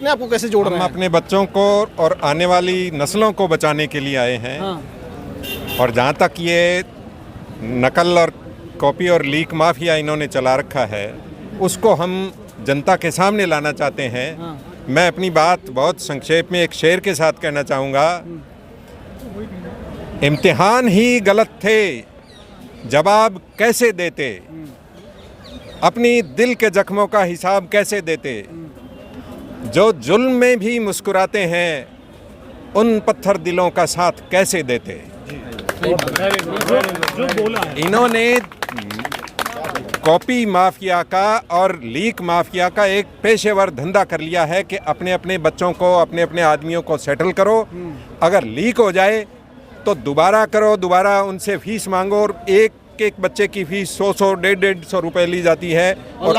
अपने आप को कैसे जोड़ रहे हम हैं? अपने बच्चों को और आने वाली नस्लों को बचाने के लिए आए हैं। हाँ। और जहाँ तक ये नकल और कॉपी और लीक माफिया इन्होंने चला रखा है, उसको हम जनता के सामने लाना चाहते हैं। हाँ। मैं अपनी बात बहुत संक्षेप में एक शेर के साथ कहना चाहूँगा। इम्तिहान ही गलत थे, जवाब कैसे देते, अपनी दिल के जख्मों का हिसाब कैसे देते, जो जुल्म में भी मुस्कुराते हैं उन पत्थर दिलों का साथ कैसे देते। जो बोला है इन्होंने कॉपी माफिया का और लीक माफिया का एक पेशेवर धंधा कर लिया है कि अपने अपने बच्चों को, अपने अपने आदमियों को सेटल करो, अगर लीक हो जाए तो दोबारा करो, दोबारा उनसे फीस मांगो, और एक एक बच्चे की फीस 100 150 रुपए ली जाती है। और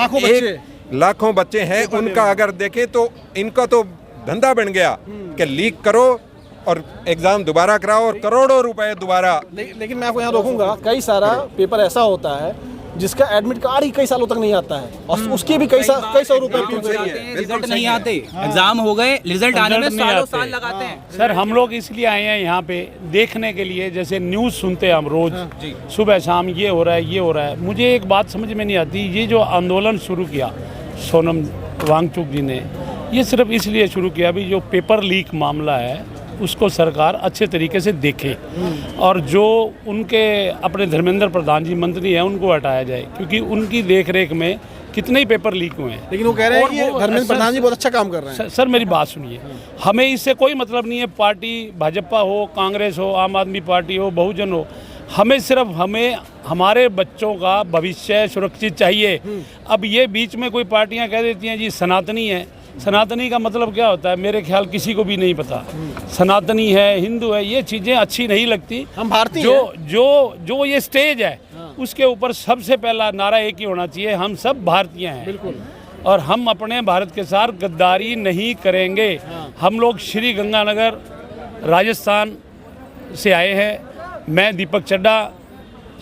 लाखों बच्चे हैं उनका अगर देखें तो इनका तो धंधा बन गया कि लीक करो और एग्जाम दोबारा कराओ और करोड़ों रुपए दोबारा। लेकिन मैं आपको यहाँ रोकूंगा, कई सारा पेपर ऐसा होता है जिसका एडमिट कार्ड ही कई सालों तक नहीं आता है और उसके भी कई सौ रुपए रिजल्ट नहीं आते, एग्जाम हो गए, रिजल्ट आने में सालों साल लगाते हैं। सर, हम लोग इसलिए आए हैं यहाँ पे देखने के लिए, जैसे न्यूज़ सुनते हैं हम रोज सुबह शाम, ये हो रहा है ये हो रहा है। मुझे एक बात समझ में नहीं आती, ये जो आंदोलन शुरू किया सोनम वांगचुक जी ने, ये सिर्फ इसलिए शुरू किया भी जो पेपर लीक मामला है उसको सरकार अच्छे तरीके से देखे और जो उनके अपने धर्मेंद्र प्रधान जी मंत्री हैं उनको हटाया जाए, क्योंकि उनकी देखरेख में कितने ही पेपर लीक हुए हैं। लेकिन वो कह रहे हैं कि धर्मेंद्र प्रधान जी बहुत अच्छा काम कर रहे हैं। सर मेरी बात सुनिए, हमें इससे कोई मतलब नहीं है, पार्टी भाजपा हो, कांग्रेस हो, आम आदमी पार्टी हो, बहुजन हो, हमें हमारे बच्चों का भविष्य सुरक्षित चाहिए। अब ये बीच में कोई पार्टियां कह देती हैं जी सनातनी है, सनातनी का मतलब क्या होता है मेरे ख्याल किसी को भी नहीं पता। सनातनी है, हिंदू है, ये चीज़ें अच्छी नहीं लगती। हम भारतीय जो ये स्टेज है उसके ऊपर सबसे पहला नारा एक ही होना चाहिए, हम सब भारतीय हैं। बिल्कुल। और हम अपने भारत के साथ गद्दारी नहीं करेंगे। हम लोग श्री गंगानगर राजस्थान से आए हैं। मैं दीपक चड्डा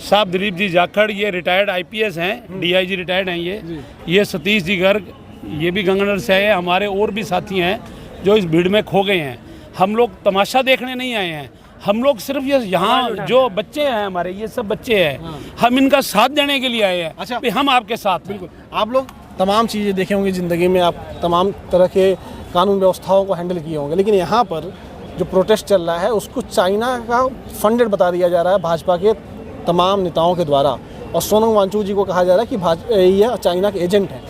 साहब, दिलीप जी जाखड़, ये रिटायर्ड IPS हैं, DIG रिटायर्ड हैं। ये सतीश जी गर्ग, ये भी गंगानगर से आए हैं। हमारे और भी साथी हैं जो इस भीड़ में खो गए हैं। हम लोग तमाशा देखने नहीं आए हैं, हम लोग सिर्फ ये यहाँ जो बच्चे हैं हमारे, ये सब बच्चे हैं, हम इनका साथ देने के लिए आए हैं। अच्छा, हम आपके साथ। बिल्कुल। आप लोग तमाम चीज़ें देखे होंगे ज़िंदगी में, आप तमाम तरह के कानून व्यवस्थाओं को हैंडल किए होंगे, लेकिन यहाँ पर जो प्रोटेस्ट चल रहा है उसको चाइना का फंडेड बता दिया जा रहा है भाजपा के तमाम नेताओं के द्वारा, और सोनम वांगचुक जी को कहा जा रहा है कि ये चाइना के एजेंट हैं।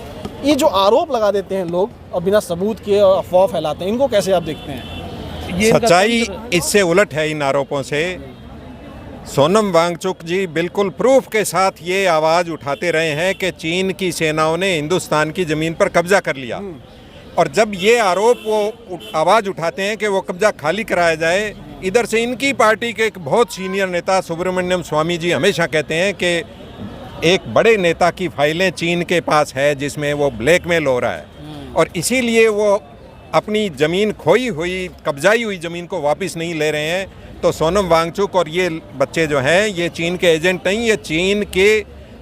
ये जो आरोप लगा देते हैं लोग और बिना सबूत के अफवाह फैलाते हैं, इनको कैसे आप देखते हैं? सच्चाई इससे उलट है इन आरोपों से। सोनम वांगचुक जी बिल्कुल प्रूफ के साथ ये आवाज़ उठाते रहे हैं कि चीन की सेनाओं ने हिंदुस्तान की ज़मीन पर कब्जा कर लिया, और जब ये आरोप वो आवाज़ उठाते हैं कि वो कब्जा खाली कराया जाए, इधर से इनकी पार्टी के एक बहुत सीनियर नेता सुब्रमण्यम स्वामी जी हमेशा कहते हैं कि एक बड़े नेता की फाइलें चीन के पास है जिसमें वो ब्लैकमेल हो रहा है, और इसीलिए वो अपनी ज़मीन खोई हुई, कब्जाई हुई ज़मीन को वापस नहीं ले रहे हैं। तो सोनम वांगचुक और ये बच्चे जो हैं ये चीन के एजेंट नहीं, ये चीन के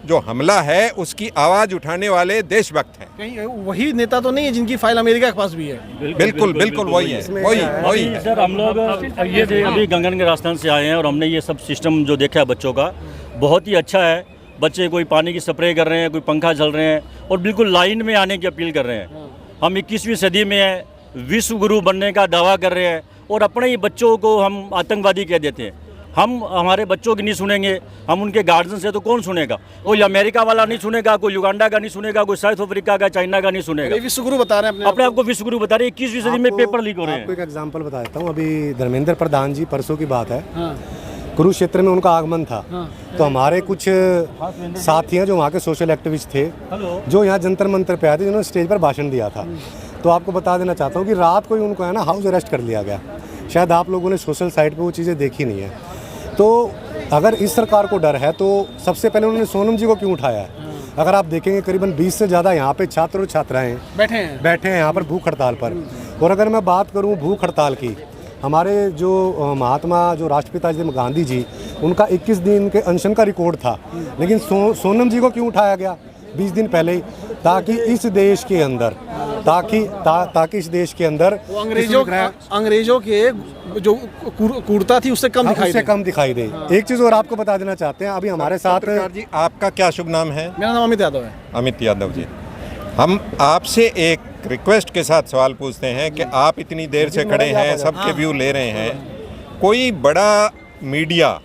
जो हमला है उसकी आवाज़ उठाने वाले देशभक्त हैं। कहीं वही नेता तो नहीं है जिनकी फाइल अमेरिका के पास भी है? बिल्कुल वही है, वही है। सर, हम लोग ये अभी गंगानगर राजस्थान से आए हैं और हमने ये सब सिस्टम जो देखा है बच्चों का, बहुत ही अच्छा है। बच्चे कोई पानी की स्प्रे कर रहे हैं, कोई पंखा चल रहे हैं और बिल्कुल लाइन में आने की अपील कर रहे हैं। हम 21वीं सदी में हैं, विश्व गुरु बनने का दावा कर रहे हैं और अपने ही बच्चों को हम आतंकवादी कह देते हैं। हम हमारे बच्चों की नहीं सुनेंगे, हम उनके गार्जियन से तो कौन सुनेगा? कोई अमेरिका वाला नहीं सुनेगा, कोई युगांडा का नहीं सुनेगा, कोई साउथ अफ्रीका का, चाइना का नहीं सुनेगा। विश्व गुरु बता रहे हैं अपने आप को विश्व गुरु बता रहे हैं। 21वीं सदी में पेपर लीक हो रहे हैं। आपको एक एग्जांपल बता देता हूँ। अभी धर्मेंद्र प्रधान जी, परसों की बात है, कुरुक्षेत्र में उनका आगमन था। तो हमारे कुछ साथी हैं जो वहाँ के सोशल एक्टिविस्ट थे, जो यहाँ जंतर मंतर पे आए थे, जिन्होंने स्टेज पर भाषण दिया था। तो आपको बता देना चाहता हूँ कि रात को ही उनको है ना हाउस अरेस्ट कर लिया गया। शायद आप लोगों ने सोशल साइट पे वो चीज़ें देखी नहीं है। तो अगर इस सरकार को डर है तो सबसे पहले उन्होंने सोनम जी को क्यों उठाया है? अगर आप देखेंगे करीबन 20 से ज़्यादा यहाँ पे छात्र और छात्राएँ बैठे हैं यहाँ पर भूख हड़ताल पर। और अगर मैं बात करूँ भूख हड़ताल की, हमारे जो महात्मा जो राष्ट्रपिता जी गांधी जी, उनका 21 दिन के अनशन का रिकॉर्ड था, लेकिन सोनम जी को क्यों उठाया गया? 20 दिन पहले ही, ताकि इस देश के अंदर ताकि इस देश के अंदर वो अंग्रेजों के जो क्रूरता थी उससे कम दिखाई दे। एक चीज़ और आपको बता देना चाहते हैं, अभी हमारे साथ पत्रकार जी, आपका क्या शुभ नाम है? मेरा नाम अमित यादव है। अमित यादव जी, हम आपसे एक रिक्वेस्ट के साथ सवाल पूछते हैं कि आप इतनी देर से खड़े हैं, सबके व्यू ले रहे हैं, कोई बड़ा मीडिया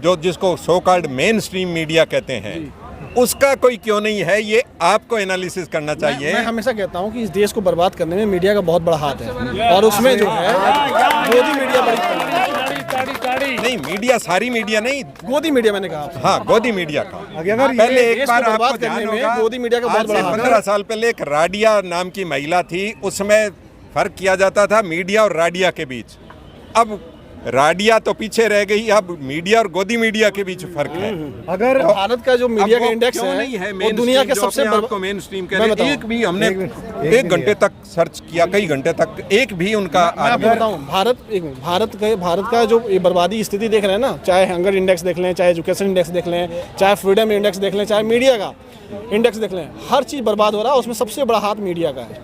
जो जिसको so called main stream media कहते हैं, उसका कोई क्यों नहीं है? ये आपको एनालिसिस करना चाहिए। मैं हमेशा कहता हूँ कि इस देश को बर्बाद करने में मीडिया का बहुत बड़ा हाथ है, और उसमें जो है गोदी मीडिया नहीं, मीडिया सारी मीडिया नहीं, गोदी मीडिया मैंने कहा। हाँ, गोदी मीडिया का। अगर पहले एक देश बार को आपको बर्बाद ध्यान करने में होगा, गोदी मीडिया का बहुत बड़ा हाथ है। 15 साल पहले एक राडिया नाम की महिला थी, उसमें फर्क किया जाता था मीडिया और राडिया के बीच। अब राडिया तो पीछे रह गई, अब मीडिया और गोदी मीडिया के बीच फर्क है। अगर भारत का जो मीडिया का इंडेक्स नहीं है वो दुनिया के सबसे मेन स्ट्रीम कह रहे हैं, एक भी हमने एक घंटे तक सर्च किया, कई घंटे तक एक भी उनका। मैं आपको बताऊं, भारत का जो ये बर्बादी स्थिति देख रहे हैं ना, चाहे हंगर इंडेक्स देख लें, चाहे एजुकेशन इंडेक्स देख लें, चाहे फ्रीडम इंडेक्स देख लें, चाहे मीडिया का इंडेक्स देख लें, हर चीज़ बर्बाद हो रहा है, उसमें सबसे बड़ा हाथ मीडिया का है।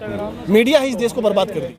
मीडिया ही इस देश को बर्बाद कर दी।